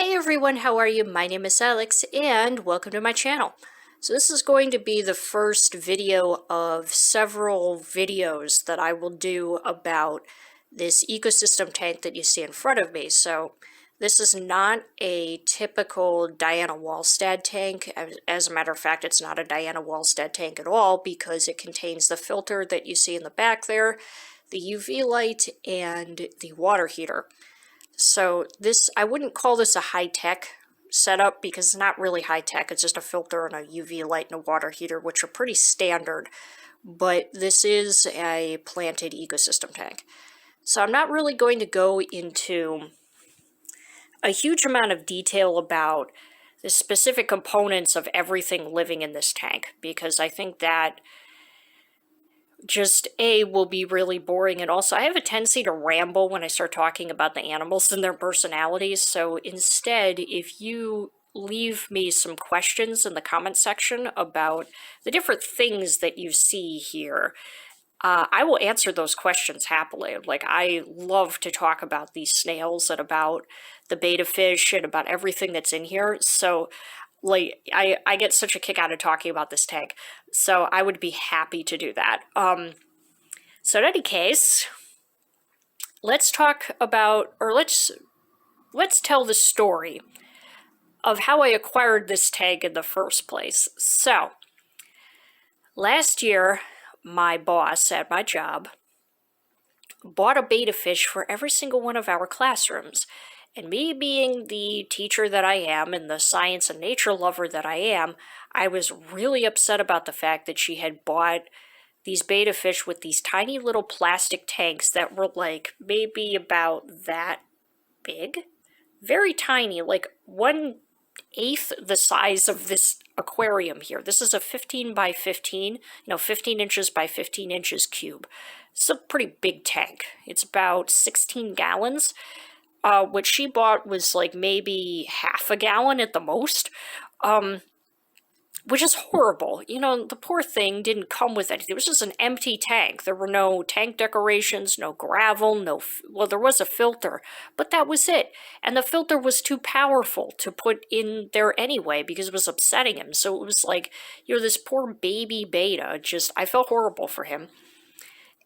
Hey everyone, how are you? My name is Alex and welcome to my channel. So this is going to be the first video of several videos that I will do about this ecosystem tank that you see in front of me. So this is not a typical Diana Wallstad tank. As a matter of fact, it's not a Diana Wallstad tank at all because it contains the filter that you see in the back there, the UV light, and the water heater. So this, I wouldn't call this a high-tech setup because it's not really high-tech. It's just a filter and a UV light and a water heater, which are pretty standard. But this is a planted ecosystem tank. So I'm not really going to go into a huge amount of detail about the specific components of everything living in this tank because I think that just will be really boring, and also I have a tendency to ramble when I start talking about the animals and their personalities. So instead, if you leave me some questions in the comment section about the different things that you see here, I will answer those questions happily. Like, I love to talk about these snails and about the betta fish and about everything that's in here. So like I get such a kick out of talking about this tank, so I would be happy to do that. So in any case, let's talk about, or let's tell the story of how I acquired this tank in the first place. So last year, my boss at my job bought a betta fish for every single one of our classrooms. And me being the teacher that I am and the science and nature lover that I am, I was really upset about the fact that she had bought these betta fish with these tiny little plastic tanks that were like maybe about that big. Very tiny, like 1/8 the size of this aquarium here. This is a 15 by 15, 15 inches by 15 inches cube. It's a pretty big tank. It's about 16 gallons. What she bought was like maybe half a gallon at the most, which is horrible. The poor thing didn't come with anything. It was just an empty tank. There were no tank decorations, no gravel, well, there was a filter, but that was it. And the filter was too powerful to put in there anyway because it was upsetting him. So it was like, this poor baby betta, I felt horrible for him.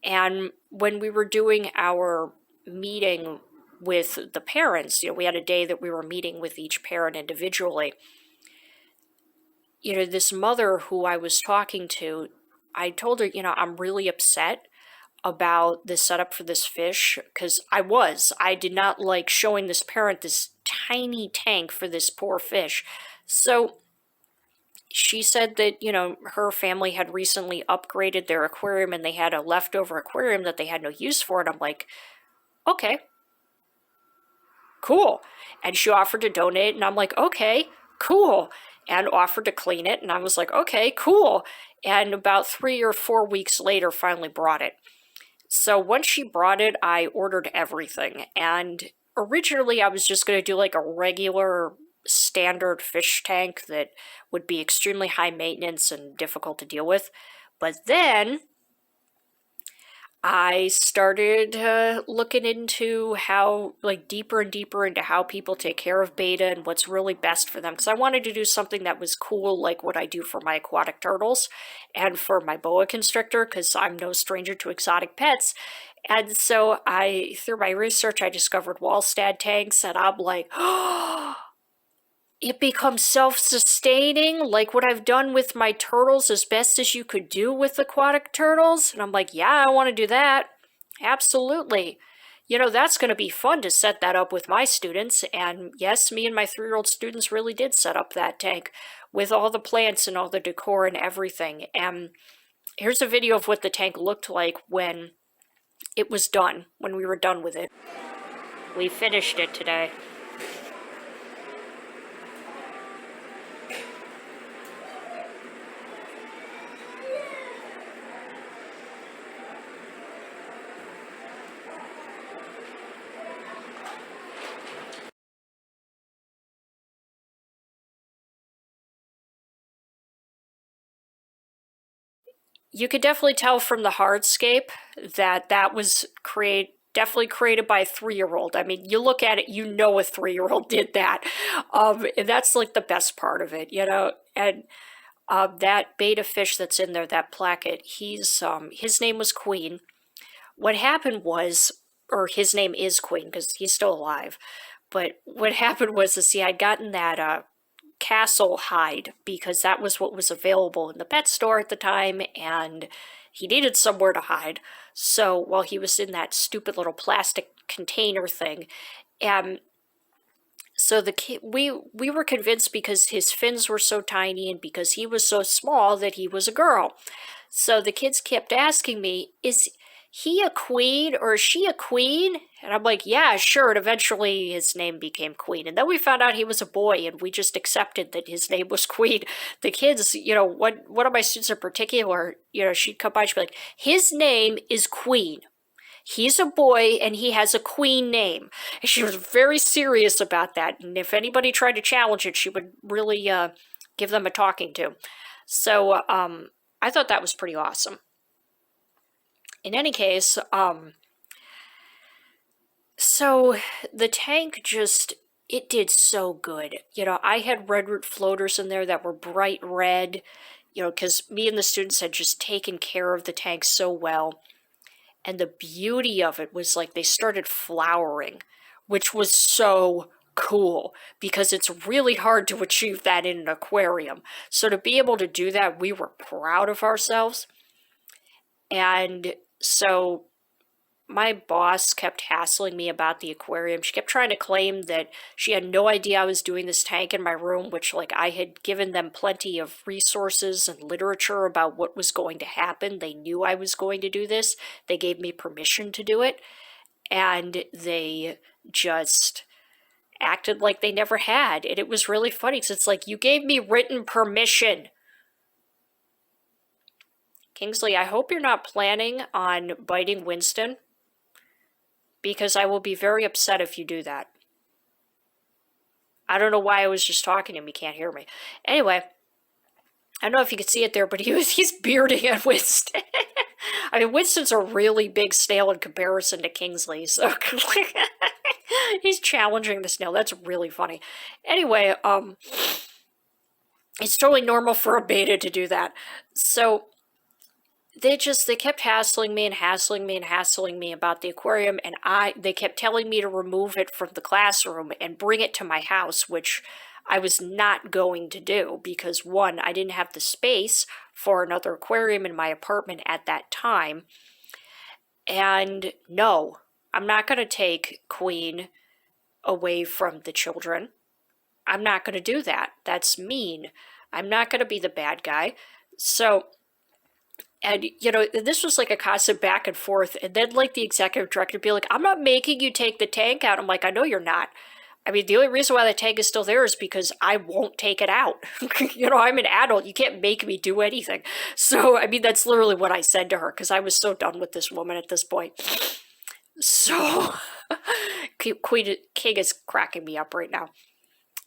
And when we were doing our meeting with the parents, we had a day that we were meeting with each parent individually. This mother who I was talking to, I told her, I'm really upset about the setup for this fish because I did not like showing this parent this tiny tank for this poor fish. So she said that, her family had recently upgraded their aquarium and they had a leftover aquarium that they had no use for. And I'm like, okay, cool. And she offered to donate, and I'm like, okay, cool. And offered to clean it, and I was like, okay, cool. And about 3 or 4 weeks later, finally brought it. So once she brought it, I ordered everything. And originally, I was just going to do like a regular standard fish tank that would be extremely high maintenance and difficult to deal with. But then I started looking into how, deeper and deeper into how people take care of betta and what's really best for them. Because I wanted to do something that was cool, like what I do for my aquatic turtles and for my boa constrictor, because I'm no stranger to exotic pets. And so through my research, I discovered Wallstad tanks, and I'm like, oh, it becomes self-sustaining, like what I've done with my turtles, as best as you could do with aquatic turtles. And I'm like, yeah, I want to do that. Absolutely. That's going to be fun to set that up with my students. And yes, me and my 3-year-old students really did set up that tank with all the plants and all the decor and everything. And here's a video of what the tank looked like when it was done, when we were done with it. We finished it today. You could definitely tell from the hardscape that was definitely created by a 3-year-old. I mean, you look at it, you know a 3-year-old did that. And that's like the best part of it, you know. And that betta fish that's in there, that plakat, his name was Queen. What happened was, or his name is Queen because he's still alive. But what happened was, I'd gotten that castle hide because that was what was available in the pet store at the time, and he needed somewhere to hide. So while he was in that stupid little plastic container thing, and so we were convinced because his fins were so tiny and because he was so small that he was a girl. So the kids kept asking me, is he a queen or is she a queen? And I'm like, yeah, sure. And eventually his name became Queen. And then we found out he was a boy and we just accepted that his name was Queen. The kids, you know, one of my students in particular, you know, she'd come by and she'd be like, his name is Queen. He's a boy and he has a queen name. And she was very serious about that. And if anybody tried to challenge it, she would really give them a talking to. So I thought that was pretty awesome. In any case, so the tank just, it did so good. You know, I had red root floaters in there that were bright red, you know, because me and the students had just taken care of the tank so well. And the beauty of it was like they started flowering, which was so cool because it's really hard to achieve that in an aquarium. So to be able to do that, we were proud of ourselves. And so my boss kept hassling me about the aquarium. She kept trying to claim that she had no idea I was doing this tank in my room, which, like, I had given them plenty of resources and literature about what was going to happen. They knew I was going to do this. They gave me permission to do it. And they just acted like they never had. And it was really funny because it's like, you gave me written permission. Kingsley, I hope you're not planning on biting Winston, because I will be very upset if you do that. I don't know why I was just talking to him. He can't hear me. Anyway, I don't know if you can see it there, but he's bearding at Winston. I mean, Winston's a really big snail in comparison to Kingsley, so he's challenging the snail. That's really funny. Anyway, it's totally normal for a betta to do that. So they kept hassling me about the aquarium, and they kept telling me to remove it from the classroom and bring it to my house, which I was not going to do because, one, I didn't have the space for another aquarium in my apartment at that time. And no, I'm not going to take Queen away from the children. I'm not going to do that. That's mean. I'm not going to be the bad guy. So, and, you know, this was like a constant back and forth. And then, like, the executive director would be like, I'm not making you take the tank out. I'm like, I know you're not. I mean, the only reason why the tank is still there is because I won't take it out. You know, I'm an adult. You can't make me do anything. So, I mean, that's literally what I said to her because I was so done with this woman at this point. So, King is cracking me up right now.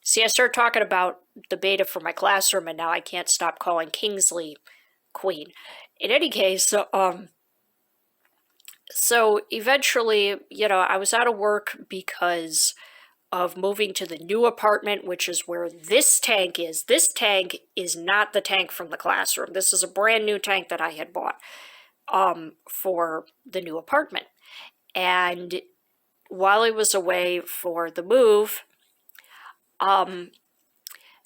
See, I started talking about the betta for my classroom, and now I can't stop calling Kingsley Queen. In any case, so eventually, you know, I was out of work because of moving to the new apartment, which is where this tank is. This tank is not the tank from the classroom. This is a brand new tank that I had bought for the new apartment. And while I was away for the move,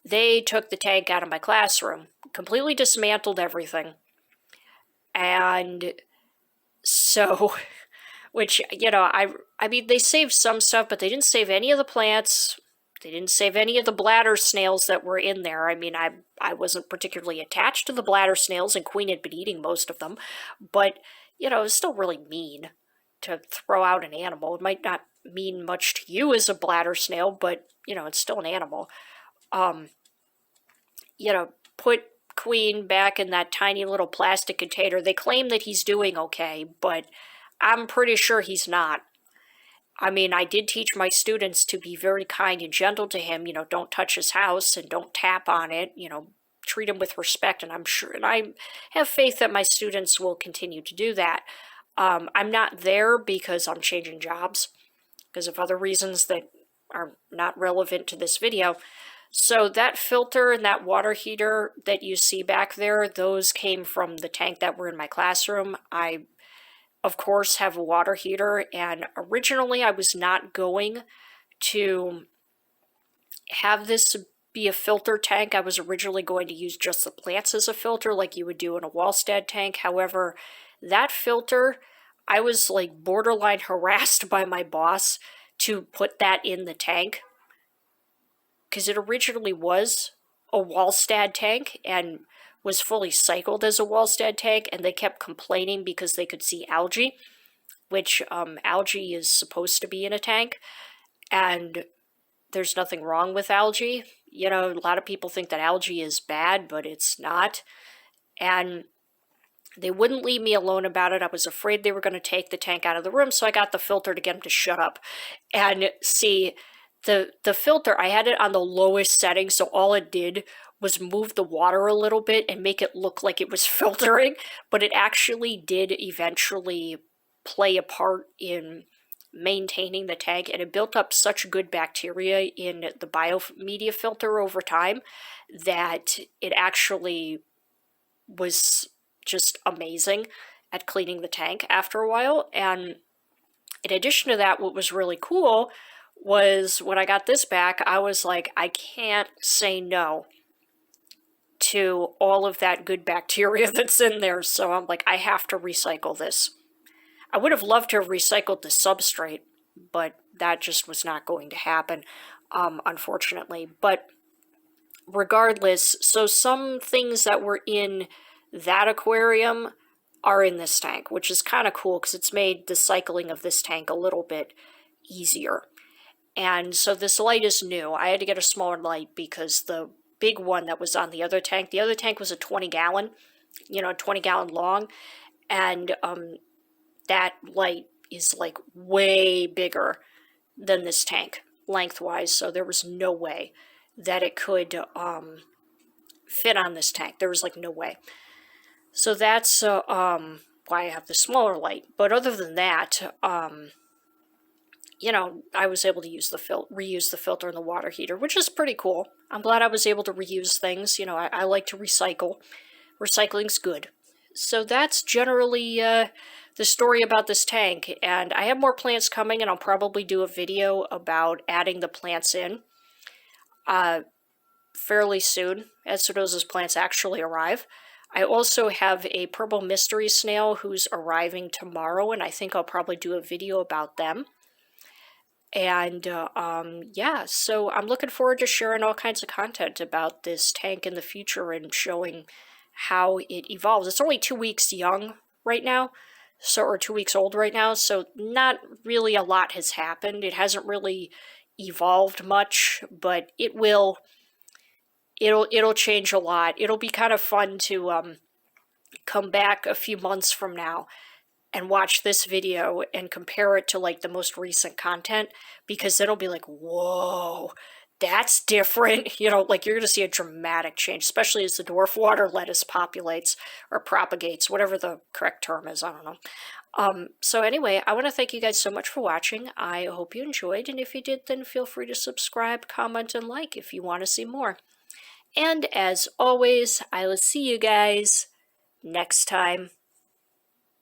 they took the tank out of my classroom, completely dismantled everything. And so, which, you know, I mean, they saved some stuff, but they didn't save any of the plants. They didn't save any of the bladder snails that were in there. I mean, I wasn't particularly attached to the bladder snails, and Queen had been eating most of them. But, you know, it was still really mean to throw out an animal. It might not mean much to you as a bladder snail, but, you know, it's still an animal. You know, put Queen back in that tiny little plastic container. They claim that he's doing okay, but I'm pretty sure he's not. I mean, I did teach my students to be very kind and gentle to him. You know, don't touch his house and don't tap on it. You know, treat him with respect. And I'm sure, and I have faith that my students will continue to do that. I'm not there because I'm changing jobs, because of other reasons that are not relevant to this video. So that filter and that water heater that you see back there, those came from the tank that were in my classroom. I, of course, have a water heater, and originally I was not going to have this be a filter tank. I was originally going to use just the plants as a filter like you would do in a Wallstad tank. However, that filter, I was like borderline harassed by my boss to put that in the tank, because it originally was a Wallstad tank and was fully cycled as a Wallstad tank, and they kept complaining because they could see algae, which algae is supposed to be in a tank, and there's nothing wrong with algae. You know, a lot of people think that algae is bad, but it's not. And they wouldn't leave me alone about it. I was afraid they were going to take the tank out of the room, so I got the filter to get them to shut up. And see, the filter, I had it on the lowest setting, so all it did was move the water a little bit and make it look like it was filtering, but it actually did eventually play a part in maintaining the tank, and it built up such good bacteria in the biomedia filter over time that it actually was just amazing at cleaning the tank after a while. And in addition to that, what was really cool was when I got this back, I was like, I can't say no to all of that good bacteria that's in there, so I'm like, I have to recycle this. I would have loved to have recycled the substrate, but that just was not going to happen, unfortunately. But regardless, so some things that were in that aquarium are in this tank, which is kind of cool because it's made the cycling of this tank a little bit easier. And so this light is new. I had to get a smaller light because the big one that was on the other tank was a 20-gallon, 20-gallon long, and that light is like way bigger than this tank lengthwise, so there was no way that it could fit on this tank. There was like no way. So that's why I have the smaller light. But other than that, I was able to reuse the filter and the water heater, which is pretty cool. I'm glad I was able to reuse things. I like to recycle. Recycling's good. So that's generally the story about this tank, and I have more plants coming, and I'll probably do a video about adding the plants in fairly soon, as soon as those plants actually arrive. I also have a purple mystery snail who's arriving tomorrow, and I think I'll probably do a video about them. And yeah, so I'm looking forward to sharing all kinds of content about this tank in the future and showing how it evolves. It's only 2 weeks young right now, or 2 weeks old right now, so not really a lot has happened. It hasn't really evolved much, but it will. It'll change a lot. It'll be kind of fun to come back a few months from now and watch this video and compare it to like the most recent content, because it'll be like, whoa, that's different. Like you're going to see a dramatic change, especially as the dwarf water lettuce populates or propagates, whatever the correct term is. I don't know. So anyway, I want to thank you guys so much for watching. I hope you enjoyed, and if you did, then feel free to subscribe, comment, and like if you want to see more. And as always, I will see you guys next time.